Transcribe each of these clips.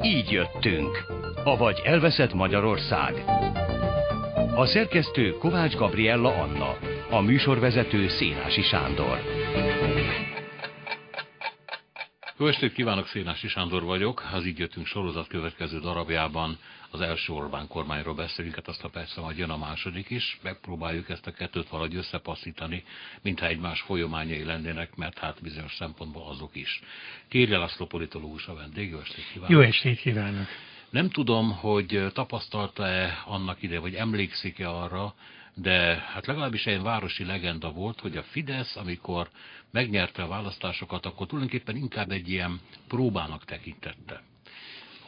Így jöttünk. Avagy elveszett Magyarország. A szerkesztő Kovács Gabriella Anna, a műsorvezető Szénási Sándor. Jó estét kívánok, Szénási Sándor vagyok. Az Így jöttünk sorozat következő darabjában az első Orbán kormányról beszélünk, hát aztán persze majd jön a második is. Megpróbáljuk ezt a kettőt valahogy összepasszítani, mintha egymás folyamányai lennének, mert hát bizonyos szempontból azok is. Kérje László politológus a vendég, jó estét kívánok. Jó estét kívánok. Nem tudom, hogy tapasztalta-e annak ide, vagy emlékszik-e arra, de hát legalábbis egy városi legenda volt, hogy a Fidesz, amikor megnyerte a választásokat, akkor tulajdonképpen inkább egy ilyen próbának tekintette.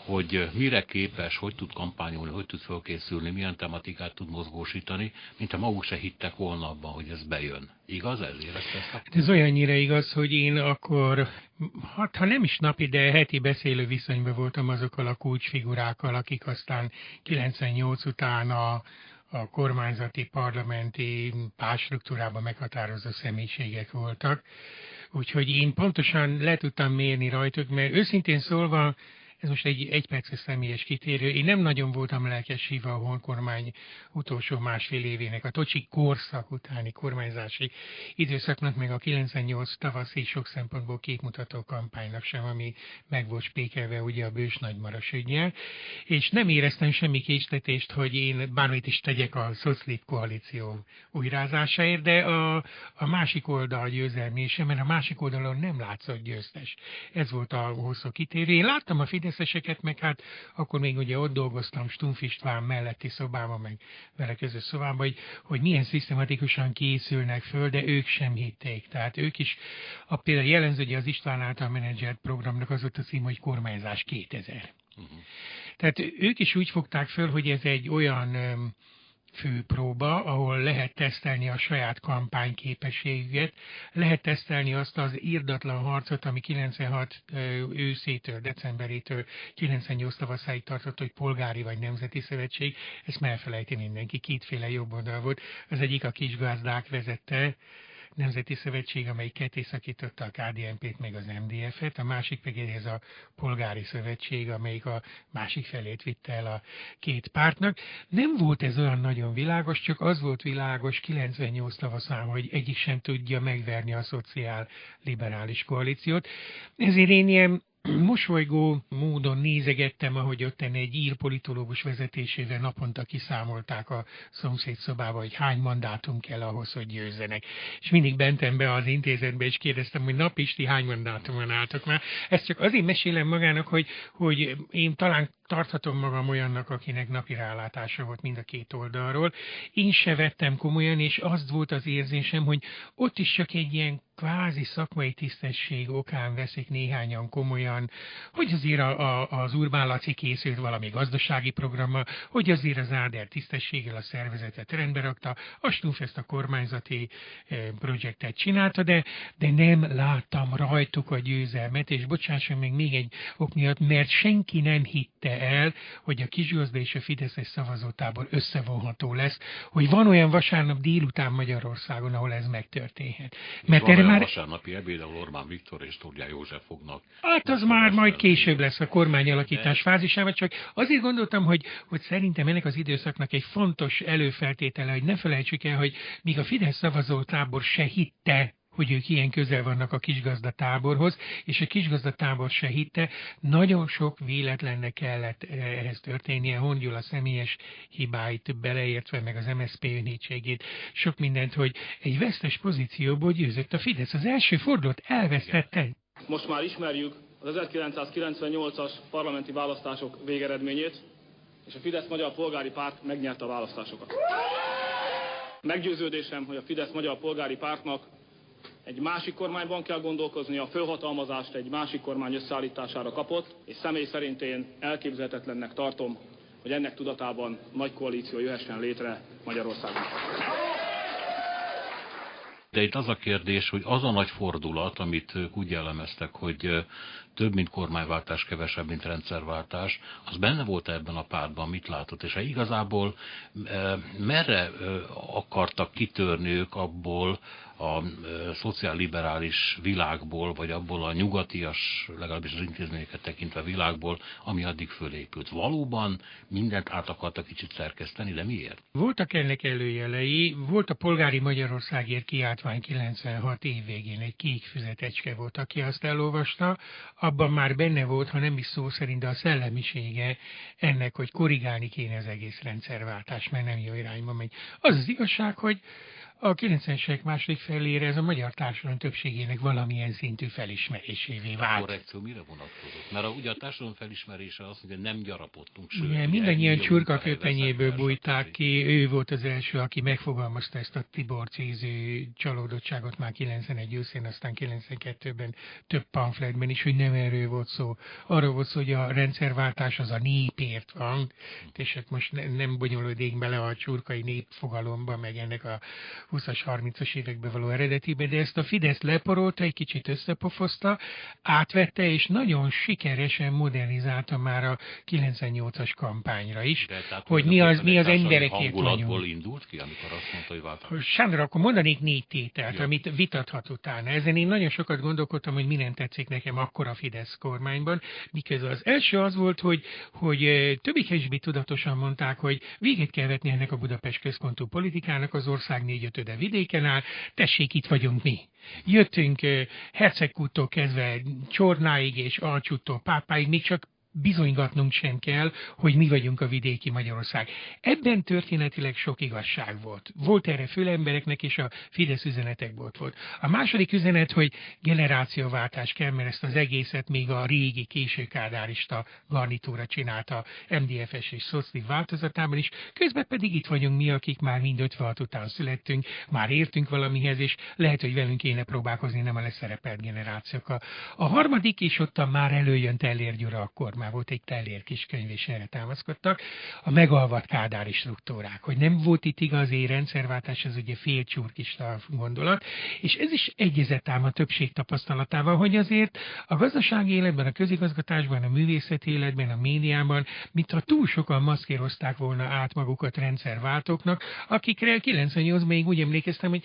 Hogy mire képes, hogy tud kampányolni, hogy tud felkészülni, milyen tematikát tud mozgósítani, mintha maguk se hittek volna abban, hogy ez bejön. Igaz ez? Érezte ezt? Ez olyannyira igaz, hogy én akkor, ha nem is napi, de heti beszélő viszonyban voltam azokkal a kulcsfigurákkal, akik aztán 98 után a kormányzati, parlamenti pártstruktúrában meghatározó személyiségek voltak. Úgyhogy én pontosan le tudtam mérni rajtuk, mert őszintén szólva, ez most egy perces személyes kitérő. Én nem nagyon voltam lelkes híva a honkormány utolsó másfél évének, a Tocsi korszak utáni kormányzási időszaknak, meg a 98 tavaszi sok szempontból képmutató kampánynak sem, ami meg volt spékelve ugye a Bős Nagymaros üggyel. És nem éreztem semmi késztetést, hogy én bármit is tegyek a szoclip koalíció újrázásáért, de a másik oldal győzelmése, mert a másik oldalon nem látszott győztes. Ez volt a hosszú kitérő. Én láttam a fideszeseket, meg hát akkor még ugye ott dolgoztam Stumpf István melletti szobában, meg vele közös szobában, hogy milyen szisztematikusan készülnek föl, de ők sem hitték. Tehát ők is, például jellemző, hogy az István által menedzselt programnak az volt a cím, hogy Kormányzás 2000. Tehát ők is úgy fogták föl, hogy ez egy olyan főpróba, ahol lehet tesztelni a saját kampányképességüket, lehet tesztelni azt az irdatlan harcot, ami 96 őszétől, decemberétől 98 tavaszáig tartott, hogy polgári vagy nemzeti szövetség, ezt elfelejti mindenki, kétféle jobboldal volt. Az egyik a kisgazdák vezette, Nemzeti Szövetség, amelyik ketté szakította a KDNP-t meg az MDF-et, a másik pedig ez a Polgári Szövetség, amelyik a másik felét vitte el a két pártnak. Nem volt ez olyan nagyon világos, csak az volt világos 98 tavaszán, hogy egyik sem tudja megverni a szociál-liberális koalíciót. Ezért én ilyen mosolygó módon nézegettem, ahogy ott egy ír politológus vezetésével naponta kiszámolták a szomszédszobába, hogy hány mandátum kell ahhoz, hogy győzzenek. És mindig bentem be az intézetbe, és kérdeztem, hogy na Pisti, hány mandátumon álltak már. Ezt csak azért mesélem magának, hogy én talán tarthatom magam olyannak, akinek napi rálátása volt mind a két oldalról. Én se vettem komolyan, és az volt az érzésem, hogy ott is csak egy ilyen kvázi szakmai tisztesség okán veszik néhányan komolyan, hogy azért az Urbán Laci készült valami gazdasági programmal, hogy azért az Áder tisztességgel a szervezetet rendbe rakta, a Stumpf ezt a kormányzati projektet csinálta, de nem láttam rajtuk a győzelmet, és bocsásson meg még egy ok miatt, mert senki nem hitte el, hogy a kisgazda és a fideszes szavazótábor összevonható lesz, hogy van olyan vasárnap délután Magyarországon, ahol ez megtörténhet. Mert erre már vasárnapi ebéd, ahol Orbán Viktor és Tóth József fognak. Hát az már majd később lesz a kormányalakítás fázisában, csak azért gondoltam, hogy szerintem ennek az időszaknak egy fontos előfeltétele, hogy ne felejtsük el, hogy míg a Fidesz szavazótábor se hitte, hogy ők ilyen közel vannak a kisgazdatáborhoz, és a kisgazdatábor se hitte, nagyon sok véletlennek kellett ehhez történnie, Horn Gyula személyes hibáit beleértve, meg az MSZP önhítségét, sok mindent, hogy egy vesztes pozícióból győzött a Fidesz. Az első fordulót elvesztette. Most már ismerjük az 1998-as parlamenti választások végeredményét, és a Fidesz Magyar Polgári Párt megnyerte a választásokat. Meggyőződésem, hogy a Fidesz Magyar Polgári Pártnak egy másik kormányban kell gondolkozni, a fölhatalmazást egy másik kormány összeállítására kapott, és személy szerint én elképzelhetetlennek tartom, hogy ennek tudatában nagy koalíció jöhessen létre Magyarországon. De itt az a kérdés, hogy az a nagy fordulat, amit úgy jellemeztek, hogy több, mint kormányváltás, kevesebb, mint rendszerváltás, az benne volt ebben a pártban, mit látott, és igazából merre akartak kitörni ők abból a szociálliberális világból, vagy abból a nyugatias, legalábbis az intézményeket tekintve világból, ami addig fölépült. Valóban mindent át akartak kicsit szerkeszteni, de miért? Voltak ennek előjelei, volt a Polgári Magyarországért kiáltvány 96 év végén, egy kék füzetecske volt, aki azt elolvasta, abban már benne volt, ha nem is szó szerint, de a szellemisége ennek, hogy korrigálni kéne az egész rendszerváltás, mert nem jó irányba megy. Az az igazság, hogy a 90-es évek második felére ez a magyar társadalom többségének valamilyen szintű felismerésévé vált. A korrekció mire vonatkozott? Mert ugye a társadalom felismerése az, hogy nem gyarapodtunk. Sőt, mindannyian csurkaköpenyéből bújták ki, ő volt az első, aki megfogalmazta ezt a Tibor cízű csalódottságot már 91 őszén, aztán 92-ben több pamfletben is, hogy nem erről volt szó. Arról volt szó, hogy a rendszerváltás az a népért van, és hát most nem bonyolódik bele a csurkai népfogalomba, meg ennek a 20-as, 30-as években való eredetibe, de ezt a Fidesz leporolta, egy kicsit összepofozta, átvette, és nagyon sikeresen modernizálta már a 98-as kampányra is, tehát, hogy mi az emberekért vagyunk. Indult ki, amikor azt mondta, hogy változás. Sándor, akkor mondanék 4 tételt, amit vitathat utána. Ezen én nagyon sokat gondolkodtam, hogy mi nem tetszik nekem akkor a Fidesz kormányban, miközben az első az volt, hogy többé-kevésbé tudatosan mondták, hogy véget kell vetni ennek a Budapest központú politikának, az ország 4/5 vidéken áll, tessék, itt vagyunk mi. Jöttünk Hercegkúttól kezdve Csornáig és Alcsúttól Pápáig, még csak bizonygatnunk sem kell, hogy mi vagyunk a vidéki Magyarország. Ebben történetileg sok igazság volt. Volt erre fölembereknek, és a Fidesz üzenetekből volt. A második üzenet, hogy generációváltás kell, mert ezt az egészet még a régi késő kádárista garnitúra csinálta MDF-es és szociális változatában is, közben pedig itt vagyunk mi, akik már mind 56 után születtünk, már értünk valamihez, és lehet, hogy velünk kéne próbálkozni, nem a leszerepelt generációk. A harmadik, és ott már előjön Tellér Gyula, akkor már volt egy Tellér kis könyv, és erre támaszkodtak, a megalvat kádári struktúrák, hogy nem volt itt igazi rendszerváltás, ez ugye félcsurkista gondolat, és ez is egyezett ám a többség tapasztalatával, hogy azért a gazdasági életben, a közigazgatásban, a művészeti életben, a médiában, mintha túl sokan maszkírozták volna át magukat rendszerváltóknak, akikre 98-ban még úgy emlékeztem, hogy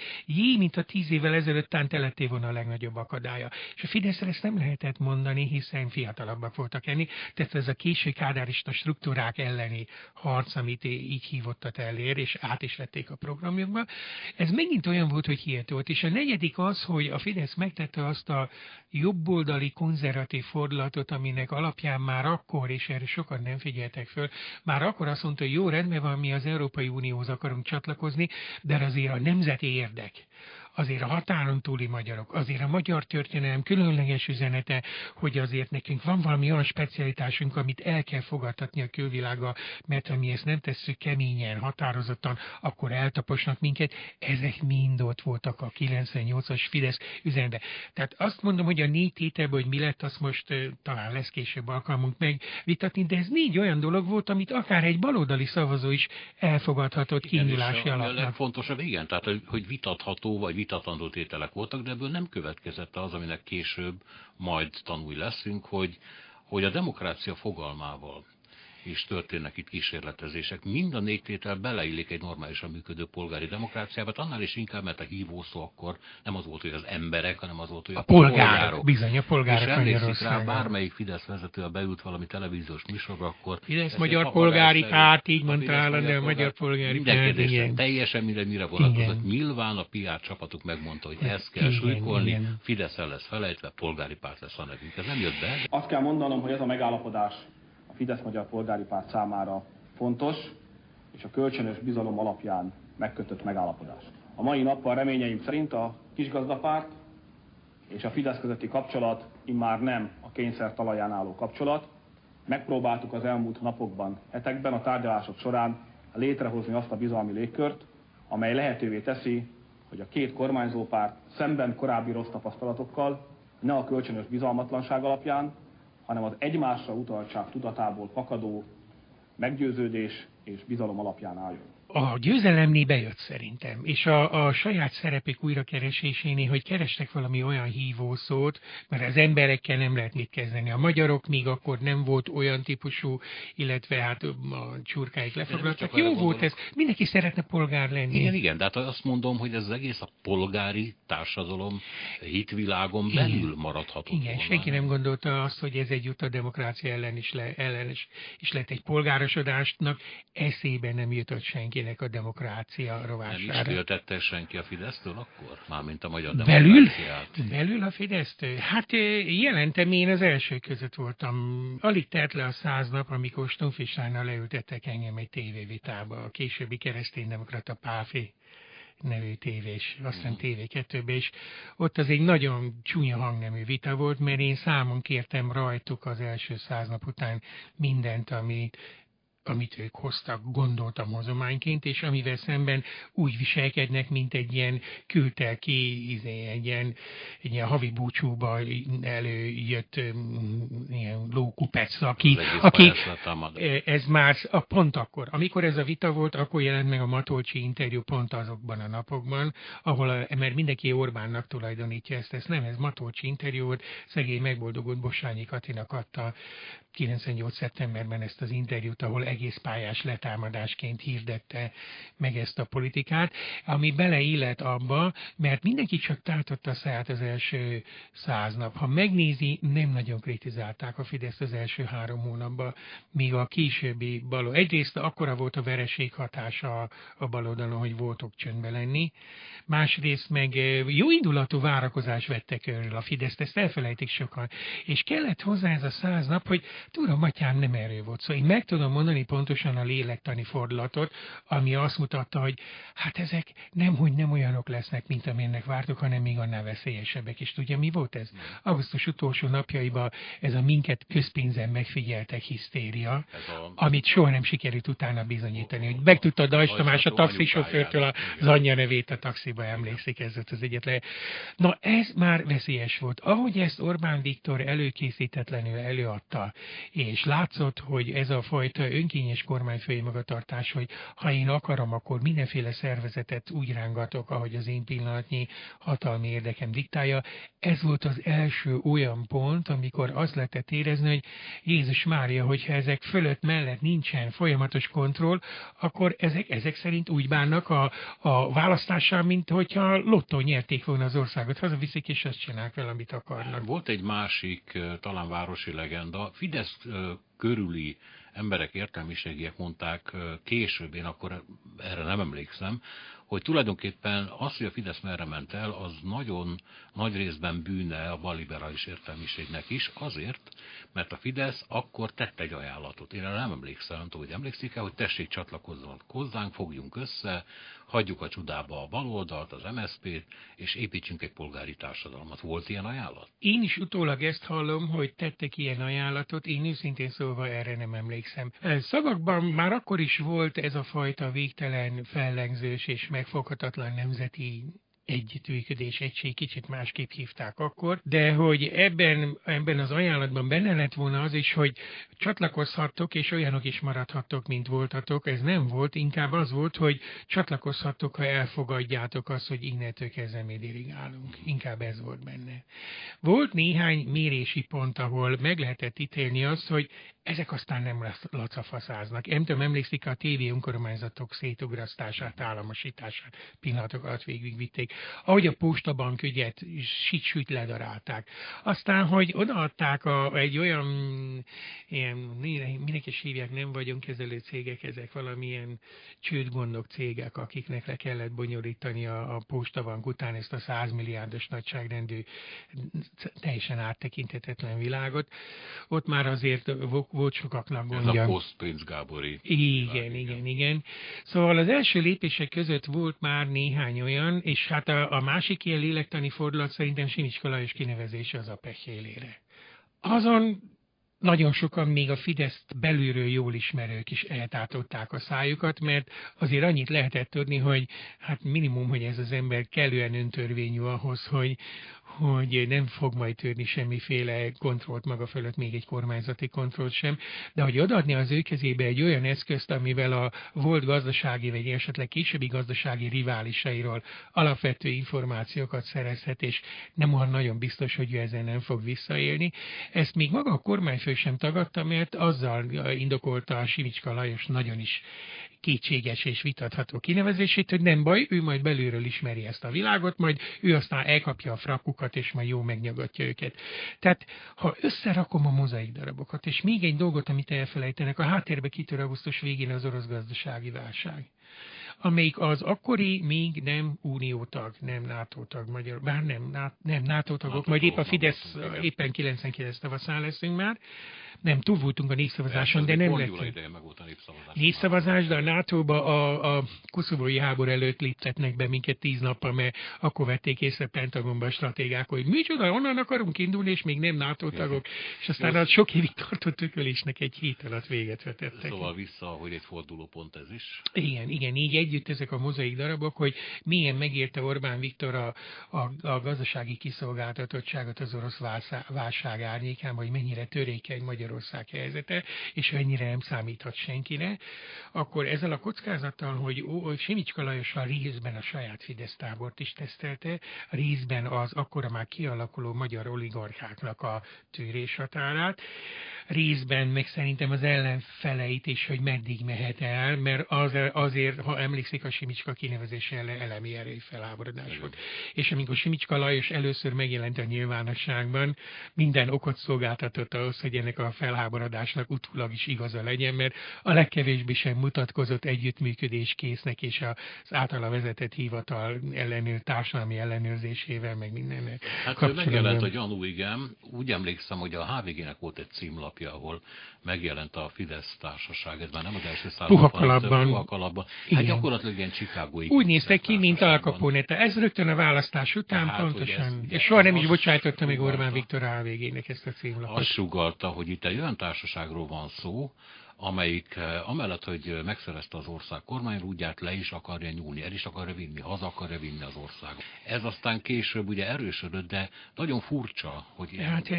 mint a 10 évvel ezelőtt teletté volna a legnagyobb akadálya. És a Fideszre ezt nem lehetett mondani, hiszen fiatalabbak voltak enni. Tehát ez a késő kádárista struktúrák elleni harc, amit így hívott a Tellér, és át is vették a programjukba. Ez megint olyan volt, hogy hihető volt. És a negyedik az, hogy a Fidesz megtette azt a jobboldali konzervatív fordulatot, aminek alapján már akkor, és erre sokan nem figyeltek föl, már akkor azt mondta, hogy jó, rendben van, mi az Európai Unióhoz akarunk csatlakozni, de azért a nemzeti érdek, azért a határon túli magyarok, azért a magyar történelem különleges üzenete, hogy azért nekünk van valami olyan specialitásunk, amit el kell fogadtatni a külvilággal, mert ha mi ezt nem tesszük keményen, határozottan, akkor eltaposnak minket. Ezek mind ott voltak a 98-as Fidesz üzenete. Tehát azt mondom, hogy a 4 tételből, hogy mi lett, azt most talán lesz később alkalmunk megvitatni, de ez 4 olyan dolog volt, amit akár egy baloldali szavazó is elfogadhatott kiindulási alapnak. A legfontosabb, igen, tehát hogy vitatható vagy vitatandó tételek voltak, de ebből nem következett az, aminek később majd tanulni leszünk, hogy a demokrácia fogalmával is történnek itt kísérletezések. Mind a 4 tétel beleillik egy normálisan működő polgári demokráciába, annál is inkább, mert a hívószó akkor nem az volt, hogy az emberek, hanem az volt, hogy a polgárok. Bizony, a polgárok. És emlékszik rá, bármelyik Fidesz vezető, ha beült valami televíziós műsorba, akkor... Fidesz Magyar Polgári Párt, így mondta állandóan, a Magyar Polgári Párt, igen. Teljesen mindegy, mire vonatkozott. Nyilván a PR csapatuk megmondta, hogy ezt kell súlykolni, Fidesz el lesz felejtve, polgári párt lesz a nevünk. Ez nem jött be. Azt kell mondanom, hogy ez a megállapodás a Fidesz Magyar Polgári Párt számára fontos, és a kölcsönös bizalom alapján megkötött megállapodás. A mai nappal reményeim szerint a kisgazdapárt és a Fidesz közötti kapcsolat immár nem a kényszer talaján álló kapcsolat. Megpróbáltuk az elmúlt napokban, hetekben a tárgyalások során létrehozni azt a bizalmi légkört, amely lehetővé teszi, hogy a 2 kormányzópárt szemben korábbi rossz tapasztalatokkal ne a kölcsönös bizalmatlanság alapján, hanem az egymásra utaltság tudatából fakadó meggyőződés és bizalom alapján álljon. a győzelemnél bejött szerintem, és a saját szerepük újrakeresésénél, hogy kerestek valami olyan hívószót, mert az emberekkel nem lehet mit kezdeni. A magyarok még akkor nem volt olyan típusú, illetve hát a csurkáik lefoglaltak. Jó volt ez, mindenki szeretne polgár lenni. Igen, de hát azt mondom, hogy ez az egész a polgári társadalom hitvilágon belül maradhatott Igen, volna. senki nem gondolta azt, hogy ez egyútt a demokrácia ellen is lett egy polgárosodásnak, eszébe nem jutott senkinek a demokrácia rovására. Nem is féltette senki a Fidesztől akkor? Mármint a magyar demokráciát. Belül a Fidesztől? Hát jelentem, én az első között voltam. Alig telt le a 100 nap, amikor Stumpf Istvánnal leültettek engem egy tévévitába, a későbbi kereszténydemokrata Páfi nevű tévés, aztán TV2-be, és ott az egy nagyon csúnya hangnemű vita volt, mert én számon kértem rajtuk az első 100 nap után mindent, amit ők hoztak, gondoltam hozományként, és amivel szemben úgy viselkednek, mint egy ilyen küldtel ki, egy ilyen havi búcsúba előjött ilyen lókupec, aki ez már pont akkor, amikor ez a vita volt, akkor jelent meg a Matolcsi interjú pont azokban a napokban, ahol, mert mindenki Orbánnak tulajdonítja ezt nem, ez Matolcsi interjú volt, szegény megboldogult Bossányi Katinak adta 98. szeptemberben ezt az interjút, ahol egész pályás letámadásként hirdette meg ezt a politikát, ami beleillet abba, mert mindenki csak tátotta a száját az első 100 nap. Ha megnézi, nem nagyon kritizálták a Fideszt az első 3 hónapban, míg a későbbi baloldal. Egyrészt akkora volt a vereség hatása a baloldalon, hogy voltok csöndbe lenni, másrészt meg jó indulatú várakozás vette körül a Fideszt, ezt elfelejtik sokan. És kellett hozzá ez a 100 nap, hogy tudom, Matyám, nem erről volt szó. Én meg tudom mondani pontosan a lélektani fordulatot, ami azt mutatta, hogy hát ezek nem olyanok lesznek, mint amilyennek vártuk, hanem még annál veszélyesebbek. És tudja, mi volt ez? Augusztus utolsó napjaiban ez a minket közpénzen megfigyeltek hisztéria, amit soha nem sikerült utána bizonyítani. Hogy megtudta Dajs Tamás a taxisofőrtől az anyja nevét a taxiba, emlékszik, ez az egyetlen. Na ez már veszélyes volt. Ahogy ezt Orbán Viktor előkészítetlenül előadta, és látszott, hogy ez a fajta önkényes kormányfői magatartás, hogy ha én akarom, akkor mindenféle szervezetet úgy rángatok, ahogy az én pillanatnyi hatalmi érdekem diktálja. Ez volt az első olyan pont, amikor azt lehetett érezni, hogy Jézus Mária, hogyha ezek fölött mellett nincsen folyamatos kontroll, akkor ezek szerint úgy bánnak a választással, mint hogyha lottó nyerték volna az országot. Hazaviszik, és azt csinálják vele, amit akarnak. Volt egy másik, talán városi legenda. Fidesz körüli emberek, értelmiségiek mondták később, én akkor erre nem emlékszem, hogy tulajdonképpen az, hogy a Fidesz merre ment el, az nagyon nagy részben bűne a balliberális értelmiségnek is, azért, mert a Fidesz akkor tett egy ajánlatot. Én erre nem emlékszem, nem tudom, hogy emlékszik-e, hogy tessék csatlakozzanak hozzánk, fogjunk össze, hagyjuk a csudába a baloldalt, az MSZP-t, és építsünk egy polgári társadalmat. Volt ilyen ajánlat? Én is utólag ezt hallom, hogy tettek ilyen ajánlatot, én őszintén szólva erre nem emlékszem. Szavakban már akkor is volt ez a fajta végtelen fellengzős és megfoghatatlan nemzeti együttműködés, egység, kicsit másképp hívták akkor, de hogy ebben az ajánlatban benne lett volna az is, hogy csatlakozhattok, és olyanok is maradhattok, mint voltatok. Ez nem volt, inkább az volt, hogy csatlakozhattok, ha elfogadjátok azt, hogy innentől kezdve mi dirigálunk. Inkább ez volt benne. Volt néhány mérési pont, ahol meg lehetett ítélni azt, hogy ezek aztán nem lacafaszáznak. Nem tudom, emlékszik a TV önkormányzatok szétugrasztását, államosítását pillanatok alatt végigvitték. Ahogy a postabank ügyet sit-süt ledarálták. Aztán, hogy odaadták egy olyan, ilyen, minek is hívják, nem vagyonkezelő cégek, ezek valamilyen csődgondok cégek, akiknek le kellett bonyolítani a postabank után ezt a 100 milliárdos nagyságrendű, teljesen áttekinthetetlen világot. Ott már azért volt sokaknak gondja. Ez a Postpénz Gábori. Igen. Szóval az első lépések között volt már néhány olyan, és hát a másik ilyen lélektani fordulat szerintem Simicska Lajos kinevezése az APEC élére. Azon nagyon sokan még a Fideszt belülről jól ismerők is eltátották a szájukat, mert azért annyit lehetett tudni, hogy hát minimum, hogy ez az ember kellően öntörvényű ahhoz, hogy nem fog majd törni semmiféle kontrollt maga fölött, még egy kormányzati kontrollt sem, de hogy odaadni az ő kezébe egy olyan eszközt, amivel a volt gazdasági, vagy esetleg későbbi gazdasági riválisairól alapvető információkat szerezhet, és nem olyan nagyon biztos, hogy ő ezzel nem fog visszaélni. Ezt még maga a kormányfő sem tagadta, mert azzal indokolta a Simicska Lajos nagyon is kétséges és vitatható kinevezését, hogy nem baj, ő majd belülről ismeri ezt a világot, majd ő aztán elkapja a frakukat, és majd jó megnyagatja őket. Tehát, ha összerakom a mozaik darabokat, és még egy dolgot, amit elfelejtenek, a háttérbe kitör augusztus végén az orosz gazdasági válság, amelyik az akkori még nem uniótag, nem NATO tag, bár nem NATO tagok, majd épp a Fidesz éppen 99 tavaszán leszünk már, nem, túl voltunk a népszavazáson, de nem lett népszavazás, de a NATO-ba a koszovói háború előtt léptetnek be minket 10 nappal, mert akkor vették észre Pentagonban a stratégák, hogy micsoda, onnan akarunk indulni, és még nem NATO tagok, és aztán a sok évig tartott ökölésnek egy hét alatt véget vetettek. Szóval vissza, hogy egy fordulópont ez is. Igen, így együtt ezek a mozaik darabok, hogy milyen megérte Orbán Viktor a gazdasági kiszolgáltatottságot az orosz válság árnyékán, vagy mennyire törékeny Magyarország helyzete, és mennyire nem számíthat senkire, akkor ezzel a kockázattal, hogy Simicska Lajos a részben a saját Fidesz tábort is tesztelte, részben az akkora már kialakuló magyar oligarcháknak a tűréshatárát, részben meg szerintem az ellenfeleit is, hogy meddig mehet el, mert azért, ha emlékszik, a Simicska kinevezése elemi erői felháborodás volt. És amikor Simicska Lajos először megjelent a nyilvánosságban, minden okot szolgáltatott ahhoz, hogy ennek a felháborodásnak utólag is igaza legyen, mert a legkevésbé sem mutatkozott együttműködéskésznek, és az általa vezetett hivatal társadalmi ellenőrzésével, meg minden. Hát megjelent a gyanú, igen. Úgy emlékszem, hogy a HVG-nek volt egy címlapja, ahol megjelent a Fidesz társaság, ez már nem az első számban. Puhakalapban. Hát gyakorlatilag ilyen chicagói. Úgy néztek ki, mint Al Capone. Ez rögtön a választás után tehát, pontosan. És soha nem is bocsájtotta még Orbán Viktor a HVG-nek ezt a címlapot. Azt sugallta, hogy itt egy olyan társaságról van szó, amelyik amellett, hogy megszerezte az ország kormányrúdját, le is akarja nyúlni, el is akarja vinni, haza akarja vinni az országot. Ez aztán később ugye erősödött, de nagyon furcsa, hogy... Hát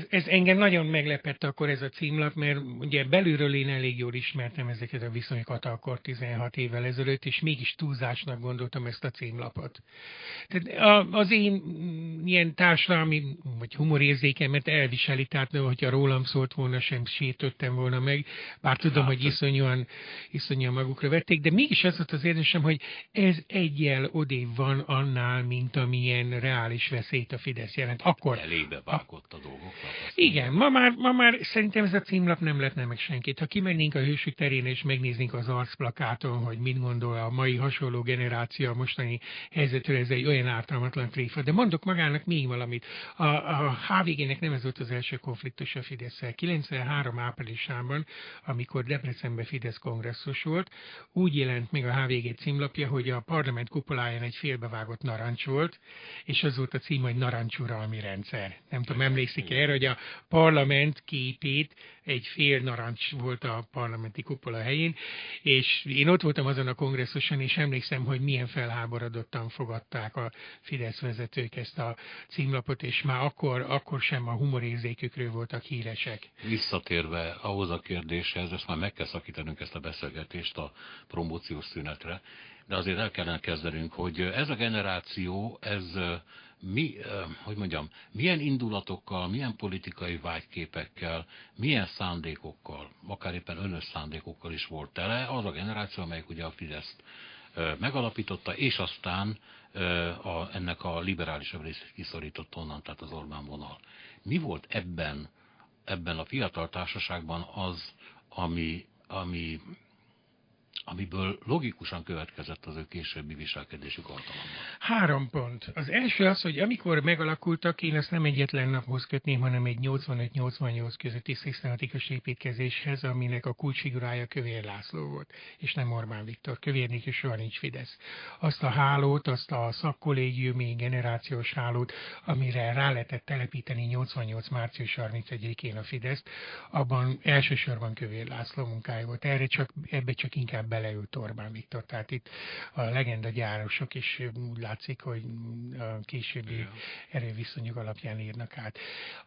ez engem nagyon meglepett akkor ez a címlap, mert ugye belülről én elég jól ismertem ezeket a viszonyokat akkor 16 évvel ezelőtt, és mégis túlzásnak gondoltam ezt a címlapot. Tehát az én ilyen társadalmi, vagy humorérzékemet elviseli, tehát hogyha rólam szólt volna, sem sértöttem volna meg, bár tudom, hogy iszonyúan magukra vették, de mégis az volt az érzésem, hogy ez egyel odébb van annál, mint amilyen reális veszélyt a Fidesz jelent. Akkor... Elébe vágott a dolgoknak. Igen, ma már szerintem ez a címlap nem lepne meg senkit. Ha kimennénk a Hősök terén és megnéznénk az arcplakáton, hogy mit gondol a mai hasonló generáció a mostani helyzetről, ez egy olyan ártalmatlan tréfa. De mondok magának még valamit. A HVG-nek nem ez volt az első konfliktus a Fidesz-szel. 93 áprilisában, amikor Debrecenben Fidesz kongresszus volt, úgy jelent meg a HVG címlapja, hogy a parlament kupoláján egy félbevágott narancs volt, és az volt a cím, hogy narancsuralmi rendszer. Nem tudom, emlékszik erre, hogy a parlament képét egy fél narancs volt a parlamenti kupola helyén, és én ott voltam azon a kongresszuson, és emlékszem, hogy milyen felháborodottan fogadták a Fidesz vezetők ezt a címlapot, és már akkor sem a humorérzékükről voltak híresek. Visszatérve ahhoz a kérdéshez, ezt már meg kell szakítanunk ezt a beszélgetést a promóciós szünetre, de azért el kellene kezdenünk, hogy ez a generáció, ez milyen indulatokkal, milyen politikai vágyképekkel, milyen szándékokkal, akár éppen önös szándékokkal is volt tele, az a generáció, amelyik ugye a Fideszt megalapította, és aztán ennek a liberálisabb részét kiszorított onnan, tehát az Orbán vonal. Mi volt ebben a fiatal társaságban az, amiből logikusan következett az ő későbbi viselkedésük alkalommal? 3 pont. Az első az, hogy amikor megalakultak, én ezt nem egyetlen naphoz kötném, hanem egy 85-88 közötti szisztematikus építkezéshez, aminek a kulcsfigurája Kövér László volt, és nem Orbán Viktor. Kövérnél is soha nincs Fidesz. Azt a hálót, azt a szakkollégiumi generációs hálót, amire rá lehetett telepíteni 88. március 31-én a Fideszt, abban elsősorban Kövér László munkája volt. Ebbe csak inkább beleült Orbán Viktor. Tehát itt a legendagyárosok is úgy látszik, hogy a későbbi erőviszonyok alapján írnak át.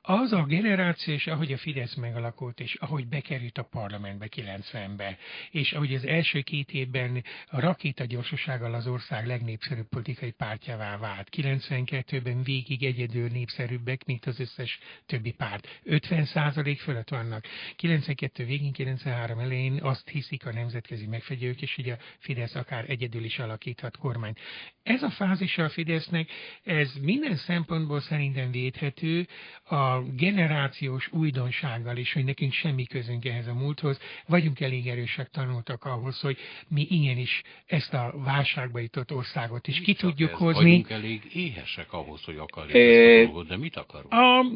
Az a generáció, és ahogy a Fidesz megalakult, és ahogy bekerült a parlamentbe 90-be, és ahogy az első 2 évben a rakétagyorsasággal az ország legnépszerűbb politikai pártjává vált. 92-ben végig egyedül népszerűbbek, mint az összes többi párt. 50% fölött vannak. 92 végén, 93 elején azt hiszik a nemzetközi megfigyelők, és hogy a Fidesz akár egyedül is alakíthat kormányt. Ez a fázisa a Fidesznek, ez minden szempontból szerintem védhető, a generációs újdonsággal is, hogy nekünk semmi közünk ehhez a múlthoz, vagyunk elég erősek, tanultak ahhoz, hogy mi igenis ezt a válságba jutott országot is ki tudjuk hozni. Vagyunk elég éhesek ahhoz, hogy akarjuk ezt a dolgot, de mit akarunk?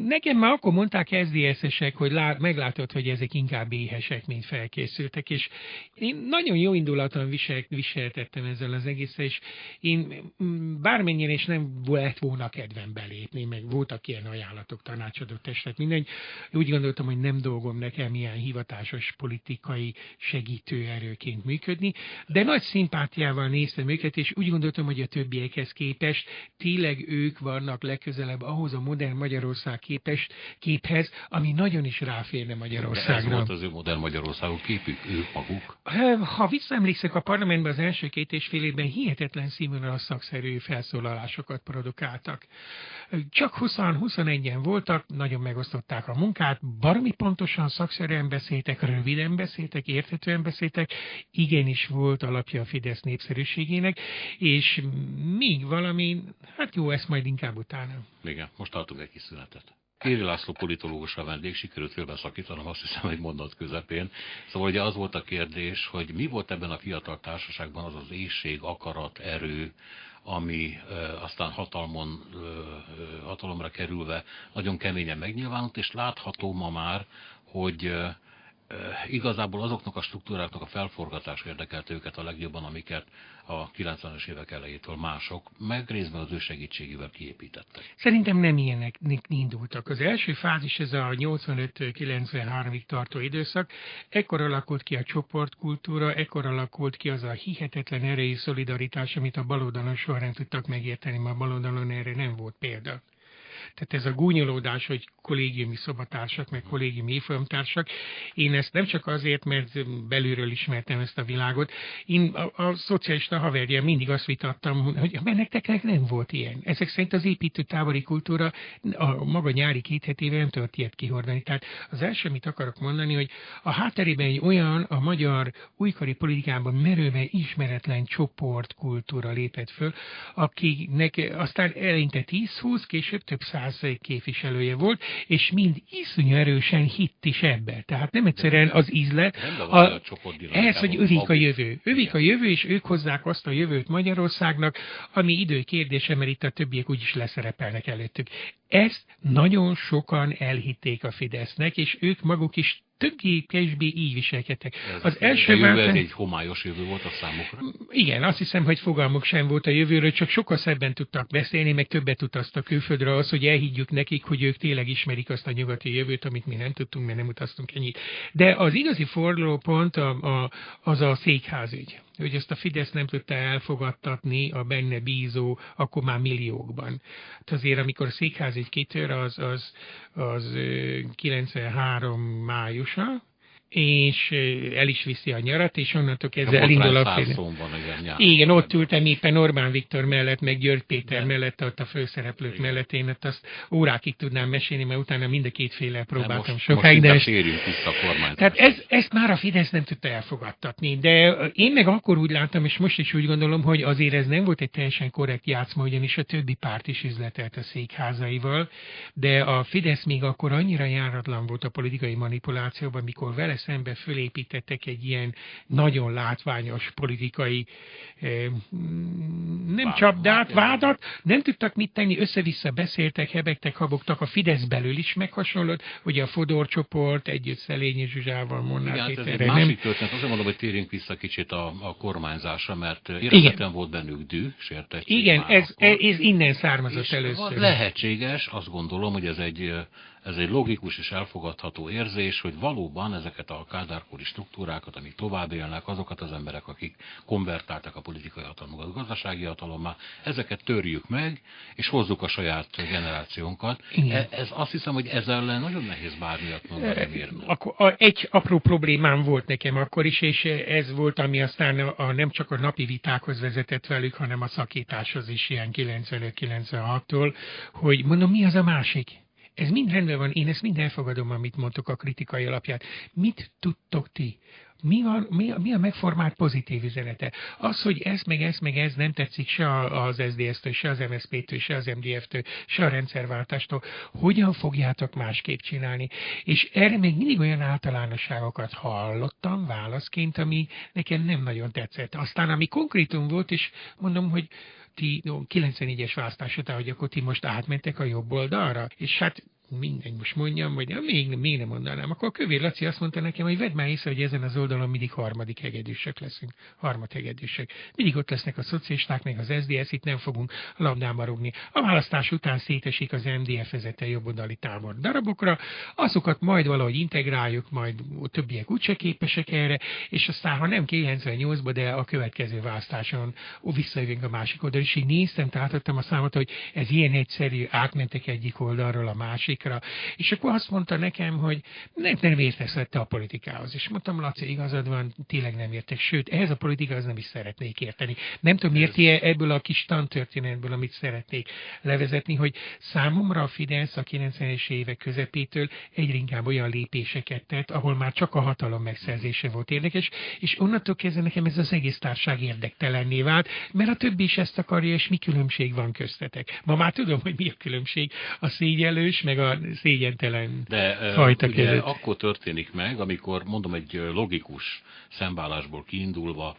Nekem már akkor mondták SZDSZ-esek, hogy meglátod, hogy ezek inkább éhesek, mint felkészültek, és én nagyon jó indulaton viseltettem ezzel az egésszel, és én bármennyire is nem lett volna kedvem belépni, meg voltak ilyen ajánlatok, tanácsadó testek, mindegy. Úgy gondoltam, hogy nem dolgom nekem ilyen hivatásos politikai segítőerőként működni, de nagy szimpátiával néztem őket, és úgy gondoltam, hogy a többiekhez képest tényleg ők vannak legközelebb ahhoz a modern Magyarország képhez, ami nagyon is ráférne Magyarországra. Ez volt az ő modern Magyarországok képük, ők maguk? Ha visszaemlékszek, a parlamentben az első 2,5 évben hihetetlen színvonalú szakszerű felszólalásokat produkáltak. Csak 20-21-en voltak, nagyon megosztották a munkát, baromi pontosan szakszerűen beszéltek, röviden beszéltek, érthetően beszéltek, igenis volt alapja a Fidesz népszerűségének, és még valami, hát jó, ezt majd inkább utána. Igen, most tartunk egy kis szünetet. Kéri László politológus a vendég, sikerült félbeszakítanom, azt hiszem, egy mondat közepén. Szóval ugye az volt a kérdés, hogy mi volt ebben a fiatal társaságban az az éhség, akarat, erő, ami aztán hatalomra kerülve nagyon keményen megnyilvánult, és látható ma már, hogy igazából azoknak a struktúráknak a felforgatás érdekelte őket a legjobban, amiket a 90-es évek elejétől mások, meg részben az ő segítségével kiépítettek. Szerintem nem ilyenek indultak. Az első fázis, ez a 85-93-ig tartó időszak, ekkor alakult ki a csoportkultúra, ekkor alakult ki az a hihetetlen erejű szolidaritás, amit a baloldalon soha nem tudtak megérteni, mert a baloldalon erre nem volt példa. Tehát ez a gúnyolódás, hogy kollégiumi szobatársak, meg kollégiumi évfolyamtársak. Én ezt nem csak azért, mert belülről ismertem ezt a világot. Én a szocialista haverja mindig azt vitattam, hogy nektek nem volt ilyen. Ezek szerint az építőtábori kultúra a maga nyári 2 hetében nem tudott ilyet kihordani. Tehát az első, amit akarok mondani, hogy a hátterében egy olyan a magyar újkori politikában merőben ismeretlen csoportkultúra lépett föl, akinek aztán eleinte 10-20, később több 100 képviselője volt, és mind iszonyú erősen hitt is ebbe. Tehát nem egyszerűen az ízlet, ehhez, hogy övék a jövő. Övék a jövő, és ők hozzák azt a jövőt Magyarországnak, ami időkérdése, mert itt a többiek úgyis leszerepelnek előttük. Ezt nagyon sokan elhitték a Fidesznek, és ők maguk is többé-kevésbé így viselkedtek. Az első jövő egy homályos jövő volt a számukra? Igen, azt hiszem, hogy fogalmuk sem volt a jövőről, csak sokkal szebben tudtak beszélni, meg többet utaztak külföldre az, hogy elhiggyük nekik, hogy ők tényleg ismerik azt a nyugati jövőt, amit mi nem tudtunk, mert nem utaztunk ennyit. De az igazi fordulópont az a székházügy, hogy ezt a Fidesz nem tudta elfogadtatni a benne bízó, akkor már milliókban. Hát azért, amikor a székházügy kitör, az 93 májusa, és el is viszi a nyarat, és onnantól kezdve elindul a Fidesz. Igen, ott ültem éppen Orbán Viktor mellett, meg György Péter mellett, ott a főszereplők mellett, én ott azt órákig tudnám mesélni, mert utána mind a kétféle próbáltam sokáig. Most térjünk vissza a kormányzásra. Tehát ezt már a Fidesz nem tudta elfogadtatni, de én meg akkor úgy láttam, és most is úgy gondolom, hogy azért ez nem volt egy teljesen korrekt játszma, ugyanis a többi párt is üzletelt a székházaival, de a Fidesz még akkor annyira járatlan volt a politikai manipulációban, mikor vele szembe fölépítettek egy ilyen nagyon látványos politikai vádat, nem tudtak mit tenni, össze-vissza beszéltek, hebegtek, habogtak, a Fidesz belül is meghasonlott, hogy a Fodor csoport együtt Szelényi Zsuzsával, Molnár Péterrel. Ez egy másik történet, azért mondom, hogy térjünk vissza kicsit a kormányzásra, mert érezetlen volt bennük düh, sértettség. Igen, ez innen származott először. Lehetséges, azt gondolom, hogy ez ez egy logikus és elfogadható érzés, hogy valóban ezeket a kádárkori struktúrákat, amik tovább élnek, azokat az emberek, akik konvertáltak a politikai hatalmukat a gazdasági hatalommá, ezeket törjük meg, és hozzuk a saját generációnkat. Ez azt hiszem, hogy ezzel ellen nagyon nehéz bármiat mondani, miért nem. Egy apró problémám volt nekem akkor is, és ez volt, ami aztán nem csak a napi vitákhoz vezetett velük, hanem a szakításhoz is ilyen 95-96-tól, hogy mondom, mi az a másik? Ez mind rendben van, én ezt mind elfogadom, amit mondtok a kritikai alapján. Mit tudtok ti? Mi a megformált pozitív üzenete? Az, hogy ez meg ez nem tetszik se az SZDSZ-től, se az MSZP-től, se az MDF-től, se a rendszerváltástól. Hogyan fogjátok másképp csinálni? És erre még mindig olyan általánosságokat hallottam válaszként, ami nekem nem nagyon tetszett. Aztán ami konkrétum volt, és mondom, hogy ti 94-es választás után, hogy akkor ti most átmentek a jobb oldalra, és hát mindegy, most mondjam, vagy még nem mondanám. Akkor a Kövér Laci azt mondta nekem, hogy vedd már észre, hogy ezen az oldalon mindig harmadik hegedűsök leszünk, harmadhegedűsök. Mindig ott lesznek a szocialisták, meg az SZDSZ, itt nem fogunk labdába rúgni. A választás után szétesik az MDF vezette jobboldali tábor darabokra, azokat majd valahogy integráljuk, majd a többiek úgyse képesek erre, és aztán, ha nem 98-ba, de a következő választáson visszajövünk a másik oldalra. És így néztem, tartottam a számot, hogy ez ilyen egyszerű, átmentek egyik oldalról a másik. És akkor azt mondta nekem, hogy nem értesz te a politikához. És mondtam, Laci, igazad van, tényleg nem értek. Sőt, ehhez a politikához nem is szeretnék érteni. Nem tudom, miért ebből a kis tantörténetből, amit szeretnék levezetni, hogy számomra a Fidesz a 90-es évek közepétől egyre inkább olyan lépéseket tett, ahol már csak a hatalom megszerzése volt érdekes, és onnantól kezdve nekem ez az egész társaság érdektelenné vált, mert a többi is ezt akarja, és mi különbség van köztetek. Ma már tudom, hogy mi a különbség a szégyellős, meg a szégyentelen fajta ugye között. akkor történik meg, amikor mondom egy logikus szemvállásból kiindulva,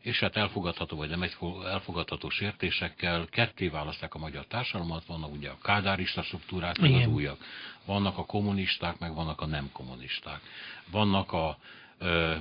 és hát elfogadható vagy nem elfogadható sértésekkel ketté választák a magyar társadalmat, vannak ugye a kádárista struktúrák, meg az újak. Vannak a kommunisták, meg vannak a nem kommunisták. Vannak a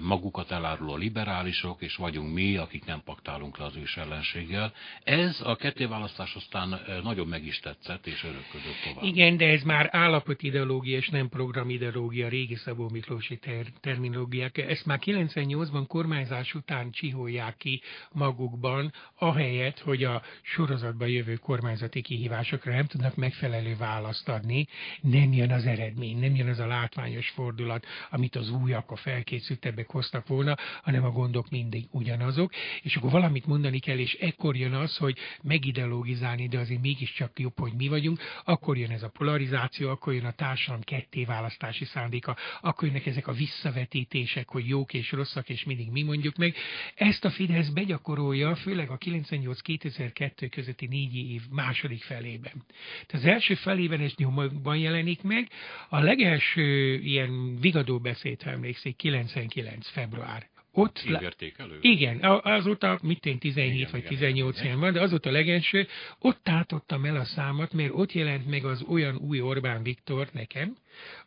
magukat eláruló liberálisok, és vagyunk mi, akik nem paktálunk le az ős ellenséggel. Ez a kettéválasztás aztán nagyon meg is tetszett, és örökködött tovább. Igen, de ez már állapot-ideológia, és nem programideológia, régi Szabó Miklósi terminológiák. Ezt már 98-ban kormányzás után csiholják ki magukban, ahelyett, hogy a sorozatban jövő kormányzati kihívásokra nem tudnak megfelelő választ adni, nem jön az eredmény, nem jön az a látványos fordulat, amit az újak, a felkészültebbek hoztak volna, hanem a gondok mindig ugyanazok, és akkor valamit mondani kell, és ekkor jön az, hogy megideologizálni, de azért mégiscsak jobb, hogy mi vagyunk, akkor jön ez a polarizáció, akkor jön a társadalom kettéválasztási szándéka, akkor jönnek ezek a visszavetítések, hogy jók és rosszak, és mindig mi mondjuk meg. Ezt a Fidesz begyakorolja, főleg a 98-2002 közötti 4 év második felében. Tehát az első felében ez nyomban jelenik meg, a legelső ilyen vigadó beszéd, ha emlékszik, 99. február. Ott Évértékelő? Igen, azóta, mit én 17 vagy 18 ilyen van, de azóta legelső, ott tátottam el a számat, mert ott jelent meg az olyan új Orbán Viktor nekem,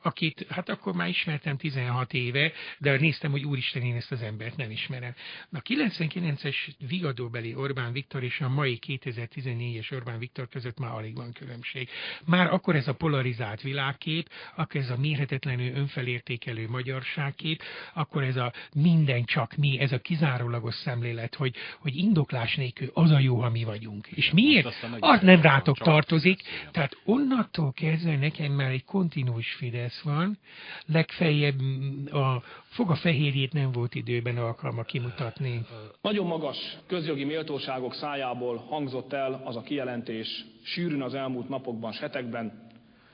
akit hát akkor már ismertem 16 éve, de néztem, hogy úristen, én ezt az embert nem ismerem. A 99-es vigadóbeli Orbán Viktor és a mai 2014-es Orbán Viktor között már alig van különbség. Már akkor ez a polarizált világkép, akkor ez a mérhetetlenül önfelértékelő magyarságkép, akkor ez a minden csak mi, ez a kizárólagos szemlélet, hogy indoklás nélkül az a jó, ha mi vagyunk. És miért? Az nem rátok tartozik. Tehát onnantól kezdve nekem már egy kontinuus Fidesz van, legfeljebb a fogafehérjét nem volt időben alkalma kimutatni. Nagyon magas közjogi méltóságok szájából hangzott el az a kijelentés sűrűn az elmúlt napokban, hetekben,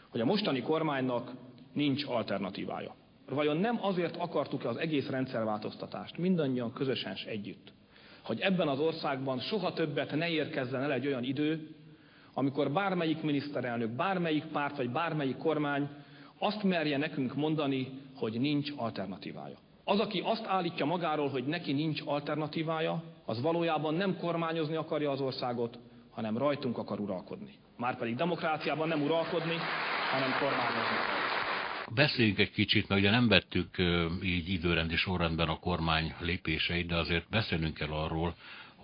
hogy a mostani kormánynak nincs alternatívája. Vajon nem azért akartuk-e az egész rendszerváltoztatást, mindannyian közösen együtt, hogy ebben az országban soha többet ne érkezzen el egy olyan idő, amikor bármelyik miniszterelnök, bármelyik párt vagy bármelyik kormány azt merje nekünk mondani, hogy nincs alternatívája. Az, aki azt állítja magáról, hogy neki nincs alternatívája, az valójában nem kormányozni akarja az országot, hanem rajtunk akar uralkodni. Márpedig demokráciában nem uralkodni, hanem kormányozni. Beszéljünk egy kicsit, mert ugye nem vettük így időrendi sorrendben a kormány lépéseit, de azért beszélnünk kell arról,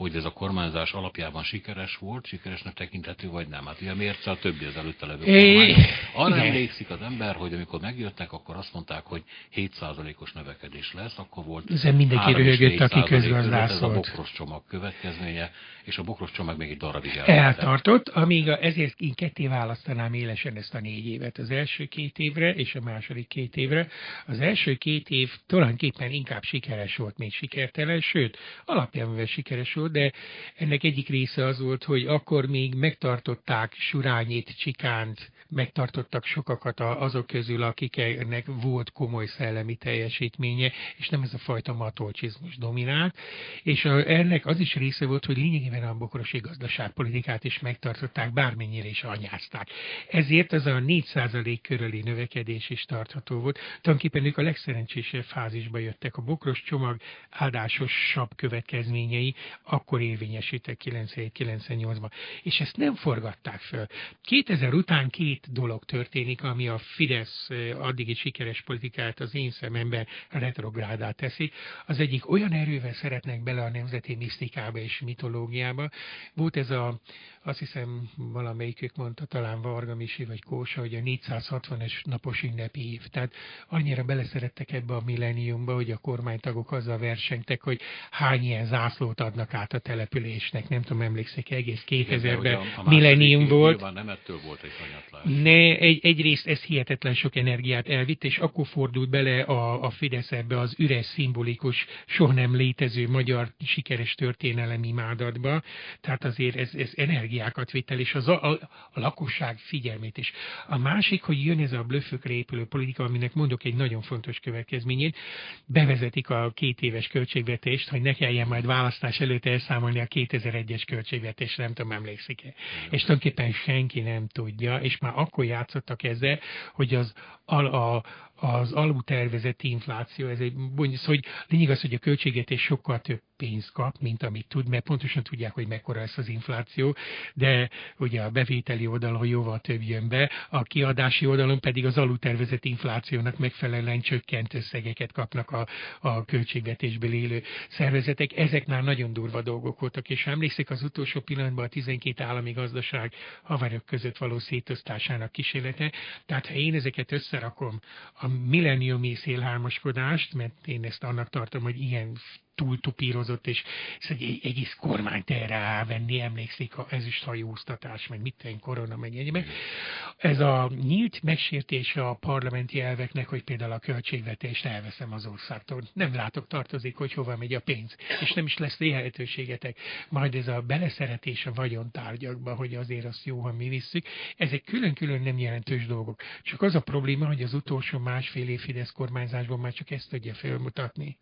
hogy ez a kormányzás alapjában sikeres volt, sikeresnek tekinthető, vagy nem. Hát ugye mérce a többi az előtte levő kormány. Arra emlékszik az ember, hogy amikor megjöttek, akkor azt mondták, hogy 7%-os növekedés lesz, akkor volt ezen mindenki röhögött, aki közgazdász volt. Ez a Bokros csomag következménye, és a Bokros csomag még egy darabig eltartott, amíg ezért én ketté választanám élesen ezt a 4 évet. Az első 2 évre és a második 2 évre. Az első 2 év tulajdonképpen inkább sikeres volt, mint sikertelen, sőt, alapjában sikeres volt, de ennek egyik része az volt, hogy akkor még megtartották Surányit, Csikánt, megtartottak sokakat azok közül, akiknek volt komoly szellemi teljesítménye, és nem ez a fajta matolcsizmus dominált. És ennek az is része volt, hogy lényegében a bokrosi gazdaságpolitikát is megtartották, bármennyire is anyázták. Ezért ez a 4% körüli növekedés is tartható volt. Tulajdonképpen ők a legszerencsésebb fázisba jöttek. A Bokros csomag áldásosabb következményei akkor érvényesültek 97-98-ban. És ezt nem forgatták föl. 2000 után 2 dolog történik, ami a Fidesz addigi sikeres politikát az én szememben retrográdá teszi. Az egyik olyan erővel szeretnek bele a nemzeti misztikába és mitológiába. Volt ez azt hiszem valamelyikük mondta, talán Varga Misi vagy Kósa, hogy a 460-es napos ünnepi év. Tehát annyira beleszerettek ebbe a millenniumba, hogy a kormánytagok azzal versengtek, hogy hány ilyen zászlót adnak át a településnek. Nem tudom, emlékszik, egész 2000-ben millennium volt. Nyilván nem ettől volt egy hanyatlás. Egyrészt ez hihetetlen sok energiát elvitt, és akkor fordult bele a Fidesz ebbe az üres, szimbolikus, soha nem létező magyar sikeres történelem imádatba. Tehát azért ez energiákat vitt el, és a lakosság figyelmét is. A másik, hogy jön ez a blöffökre épülő politika, aminek mondok egy nagyon fontos következményét. Bevezetik a 2 éves költségvetést, hogy ne kelljen majd választás előtt elszámolni a 2001-es költségvetést, nem tudom, emlékszik-e. És tulajdonképpen senki nem tudja, és már akkor játszottak ezzel, hogy az alultervezett infláció, ez egy hogy lényeg az, hogy a költségvetés sokkal több pénzt kap, mint amit tud, mert pontosan tudják, hogy mekkora lesz az infláció, de ugye a bevételi oldalon jóval több jön be, a kiadási oldalon pedig az alultervezett inflációnak megfelelően csökkent összegeket kapnak a költségvetésből élő szervezetek. Ezek már nagyon durva dolgok voltak, és emlékszik az utolsó pillanatban a 12 állami gazdaság haverok között való szétosztásának kísérlete. Tehát ha én ezeket összerakom, a milleniumi szélhámoskodást, mert én ezt annak tartom, hogy ilyen túltupírozott, és egy egész kormányt erre elvenni, emlékszik, a ezüsthajóztatás, meg mit tenni, korona, meg egyébként. Ez a nyílt megsértése a parlamenti elveknek, hogy például a költségvetést elveszem az országtól. Nem látok tartozik, hogy hova megy a pénz, és nem is lesz lehetőségetek. Majd ez a beleszeretés a vagyontárgyakba, hogy azért azt jó, ha mi visszük. Ezek külön-külön nem jelentős dolgok. Csak az a probléma, hogy az utolsó másfél év Fidesz kormányzásban már csak ezt tudja felmutatni.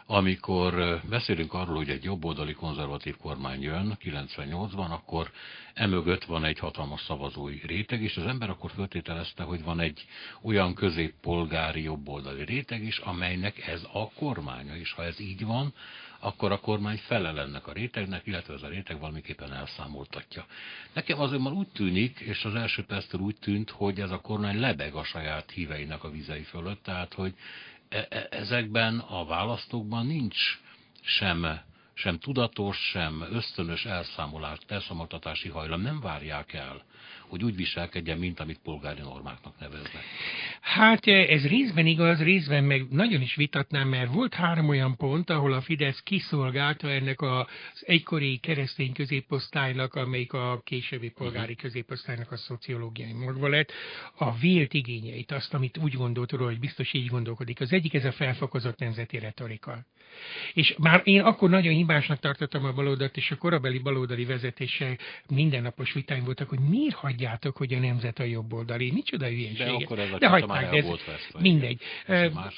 Amikor beszélünk arról, hogy egy jobboldali konzervatív kormány jön 98-ban, akkor emögött van egy hatalmas szavazói réteg, és az ember akkor feltételezte, hogy van egy olyan középpolgári jobboldali réteg is, amelynek ez a kormánya, és ha ez így van, akkor a kormány felel ennek a rétegnek, illetve ez a réteg valamiképpen elszámoltatja. Nekem azonban úgy tűnik, és az első perctől úgy tűnt, hogy ez a kormány lebeg a saját híveinek a vizei fölött, tehát hogy ezekben a választókban nincs sem tudatos, sem ösztönös elszámoltatási hajlam. Nem várják el, hogy úgy viselkedjen, mint amit polgári normáknak neveznek. Hát ez részben igaz, részben meg nagyon is vitatnám, mert volt 3 olyan pont, ahol a Fidesz kiszolgálta ennek az egykori keresztény középosztálynak, amelyik a későbbi polgári középosztálynak a szociológiai magva lett, a vélt igényeit, azt, amit úgy gondolt róla, hogy biztos így gondolkodik. Az egyik ez a felfokozott nemzeti retorika. És már én akkor nagyon hibásnak tartottam a baloldalt, és a korabeli baloldali vezetéssel mindennapos vitáim voltak, hogy miért hagyjátok, hogy a nemzet a jobboldali. Micsoda hülyeség. De akkor ez de már el volt vesztve. Mindegy.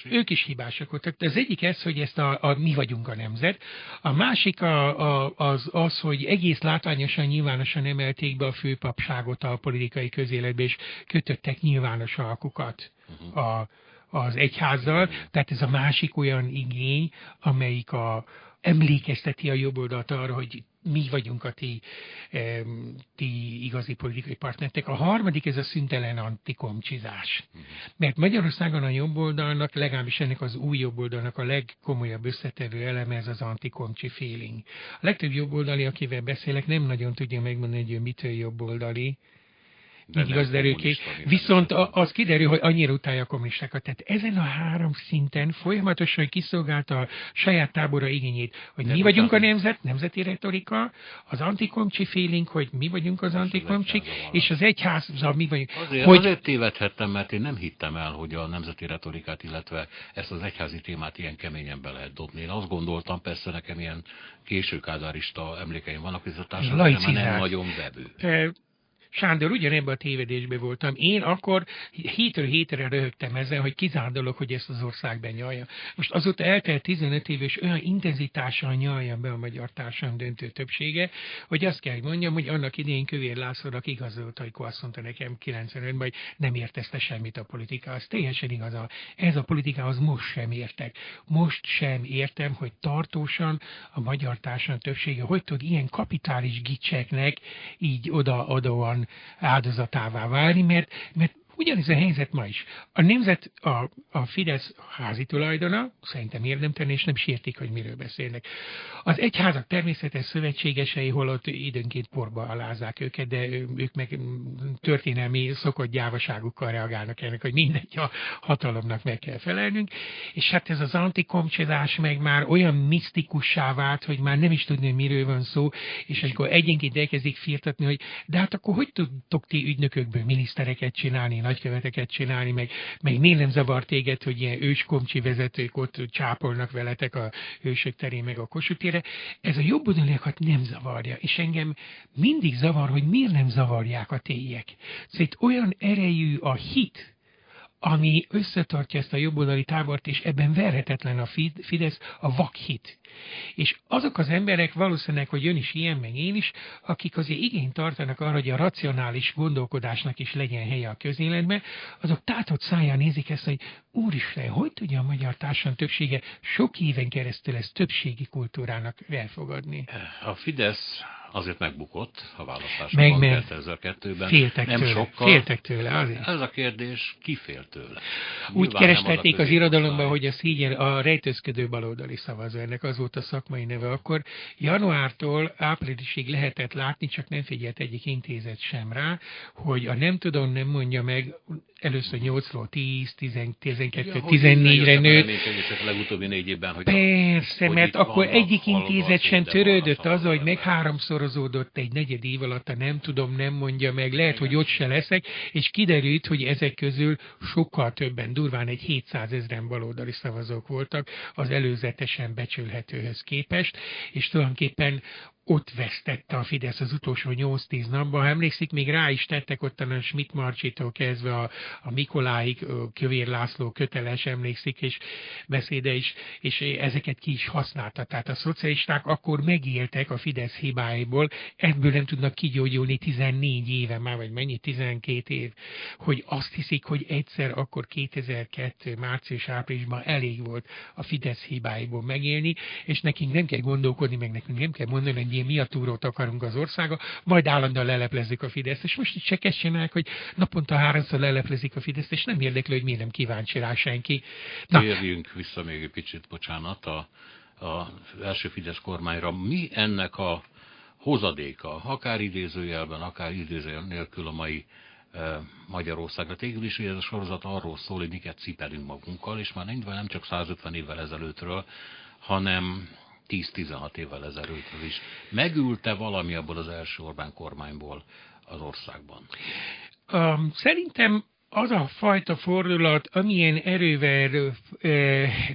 Ők is hibásak voltak. De az egyik ez, hogy ezt mi vagyunk a nemzet. A másik az, hogy egész látványosan, nyilvánosan emelték be a főpapságot a politikai közéletbe, és kötöttek nyilvános alkukat az egyházzal. Tehát ez a másik olyan igény, amelyik emlékezteti a jobboldalt arra, hogy mi vagyunk a ti igazi politikai partnertek. A harmadik ez a szüntelen antikomcsizás. Mert Magyarországon a jobboldalnak, legalábbis ennek az új jobboldalnak a legkomolyabb összetevő eleme ez az antikomcsi feeling. A legtöbb jobboldali, akivel beszélek, nem nagyon tudja megmondani, hogy ő mitől jobboldali. Mindig az derül ki. Viszont az kiderül, hogy annyira utálja a kommunistákat. Tehát ezen a három szinten folyamatosan kiszolgálta a saját tábora igényét, hogy mi vagyunk a nemzeti retorika, az antikomcsi feeling, hogy mi vagyunk az antikomcsik, és az egyházzal mi vagyunk. Azért tévedhettem, mert én nem hittem el, hogy a nemzeti retorikát, illetve ezt az egyházi témát ilyen keményen be lehet dobni. Én azt gondoltam, persze nekem ilyen késő kádárista emlékeim vannak, hogy ez a társadalom nem nagyon vevő. Sándor, ugyanebben a tévedésben voltam. Én akkor hétről hétre röhögtem ezzel, hogy kizárt dolog, hogy ezt az ország benyalja. Most azóta eltelt 15 év, és olyan intenzitással nyalja be a magyar társadalom döntő többsége, hogy azt kell, hogy mondjam, hogy annak idején Kövér Lászlónak igazolta, hogy azt mondta nekem 95-ben, hogy nem értezte semmit a politikához. Teljesen igaza. Ez a politikához most sem értek. Most sem értem, hogy tartósan a magyar társadalom többsége hogy tud ilyen kapitális gicseknek így oda-odaan áldozatává válni, mert ugyanez a helyzet ma is. A nemzet, a Fidesz házi tulajdona, szerintem érdemtelen, és nem sértik, hogy miről beszélnek. Az egyházak természetes szövetségesei, holott időnként porba alázzák őket, de ők meg történelmi szokott gyávaságukkal reagálnak ennek, hogy mindegy, a hatalomnak meg kell felelnünk. És hát ez az antikomcsizás meg már olyan misztikussá vált, hogy már nem is tudni, hogy miről van szó, és amikor egyenként elkezdik firtatni, hogy de hát akkor hogy tudtok ti ügynökökből minisztereket csinálni, nagyköveteket csinálni, meg miért nem zavar téged, hogy ilyen őskomcsi vezetők ott csápolnak veletek a Hősök terén, meg a Kossuth térre. Ez a jobboldaliakat nem zavarja, és engem mindig zavar, hogy miért nem zavarják a télyek. Szóval itt olyan erejű a hit, ami összetartja ezt a jobboldali tábort, és ebben verhetetlen a Fidesz, a vakhit. És azok az emberek valószínűleg, hogy ön is ilyen, meg én is, akik azért igényt tartanak arra, hogy a racionális gondolkodásnak is legyen helye a közéletben, azok tátott száján nézik ezt, hogy úristen, hogy tudja a magyar társadalom többsége sok éven keresztül ezt többségi kultúrának elfogadni? A Fidesz azért megbukott a választásokon 2002-ben. Féltek tőle. Azért. Ez a kérdés, ki fél tőle? Úgy kerestették az irodalomban, hogy a szígyen a rejtőzködő baloldali szavazó, ennek az volt a szakmai neve. Akkor januártól áprilisig lehetett látni, csak nem figyelt egyik intézet sem rá, hogy a nem tudom, nem mondja meg, először 8-ról 10, 12, 14-re nőtt. A legutóbbi 4 évben, hogy persze, mert akkor egyik intézet sem törődött azzal, hogy megháromszorozódott egy negyed év alatt, a nem tudom, nem mondja meg, lehet, hogy ott se leszek, és kiderült, hogy ezek közül sokkal többen, durván egy 700 000 baloldali szavazók voltak az előzetesen becsülhetőhöz képest, és tulajdonképpen ott vesztette a Fidesz az utolsó 8-10 napban. Ha emlékszik, még rá is tettek ottan a Schmidt Marcsitól kezdve a Mikoláig, Kövér László köteles, emlékszik, és beszéde is, és ezeket ki is használta. Tehát a szocialisták akkor megéltek a Fidesz hibáiból, ebből nem tudnak kigyógyulni 14 éve már, vagy mennyi, 12 év, hogy azt hiszik, hogy egyszer akkor 2002. március-áprilisban elég volt a Fidesz hibáiból megélni, és nekünk nem kell gondolkodni, meg nekünk nem kell mondani, hogy ilyen miatúrót akarunk az országa, majd állandóan leleplezzük a Fideszt. És most itt se ezt csinálják, hogy naponta 3-szor leleplezik a Fideszt, és nem érdekli, hogy miért nem kíváncsi rá senki. Térjünk vissza még egy picit, bocsánat, az első Fidesz kormányra. Mi ennek a hozadéka, akár idézőjelben, akár idézőjel nélkül a mai Magyarországra. Végül is, hogy ez a sorozat arról szól, hogy miket cipelünk magunkkal, és már nem csak 150 évvel ezelőttről, hanem 10-16 évvel ezelőttről is. Megülte valami abból az első Orbán kormányból az országban? Szerintem az a fajta fordulat, amilyen erővel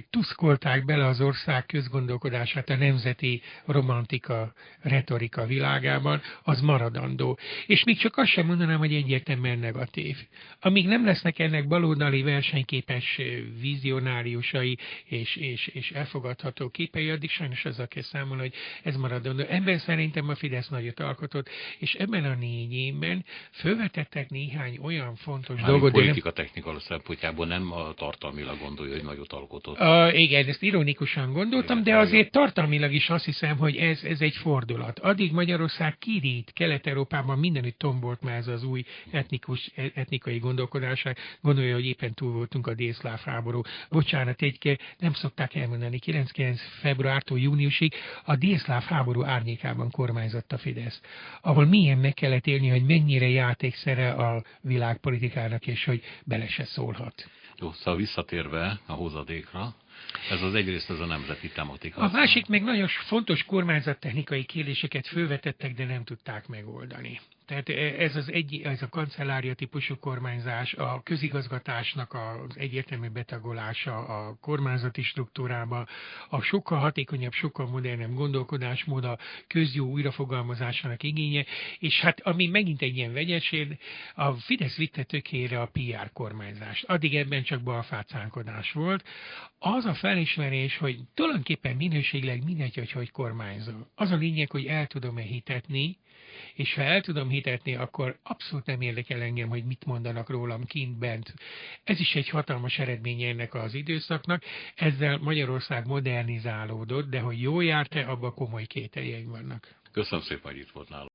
tuszkolták bele az ország közgondolkodását a nemzeti romantika, retorika világában, az maradandó. És még csak azt sem mondanám, hogy egyértelműen negatív. Amíg nem lesznek ennek baloldali versenyképes vizionáriusai és elfogadható képei, addig sajnos azzal kell számolni, hogy ez maradandó. Ebben szerintem a Fidesz nagyot alkotott, és ebben a 4 évben fölvetettek néhány olyan fontos dolgot, politika technika szempontjából nem tartalmilag gondolja, hogy nagyot alkotott. Igen, ezt ironikusan gondoltam, de azért tartalmilag is azt hiszem, hogy ez egy fordulat. Addig Magyarország kirít, Kelet-Európában mindenütt tombolt már ez az új etnikai gondolkodás. Gondolja, hogy éppen túl voltunk a délszláv háború. Bocsánat, nem szokták elmondani, 99. februártól júniusig a délszláv háború árnyékában kormányzott a Fidesz, ahol milyen meg kellett élni, hogy mennyire játékszere a világpolitikának, és hogy bele se szólhat. Jó, szóval visszatérve a hozadékra, ez az egyrészt ez a nemzeti tematika. A másik meg nagyon fontos kormányzattechnikai kérdéseket fölvetettek, de nem tudták megoldani. Tehát ez a kancellária típusú kormányzás, a közigazgatásnak az egyértelmű betagolása a kormányzati struktúrába, a sokkal hatékonyabb, sokkal modernebb gondolkodásmód, a közjó újrafogalmazásának igénye, és hát ami megint egy ilyen vegyeség, a Fidesz vitte tökére a PR kormányzást. Addig ebben csak balfácánkodás volt. Az a felismerés, hogy tulajdonképpen minőségileg mindegy, hogy kormányzol. Az a lényeg, hogy el tudom-e hitetni, és ha el tudom hitetni, akkor abszolút nem érdekel engem, hogy mit mondanak rólam kint bent. Ez is egy hatalmas eredménye ennek az időszaknak. Ezzel Magyarország modernizálódott, de hogy jól járt-e, abban komoly kételjeim vannak. Köszönöm szépen, hogy itt volt nálunk.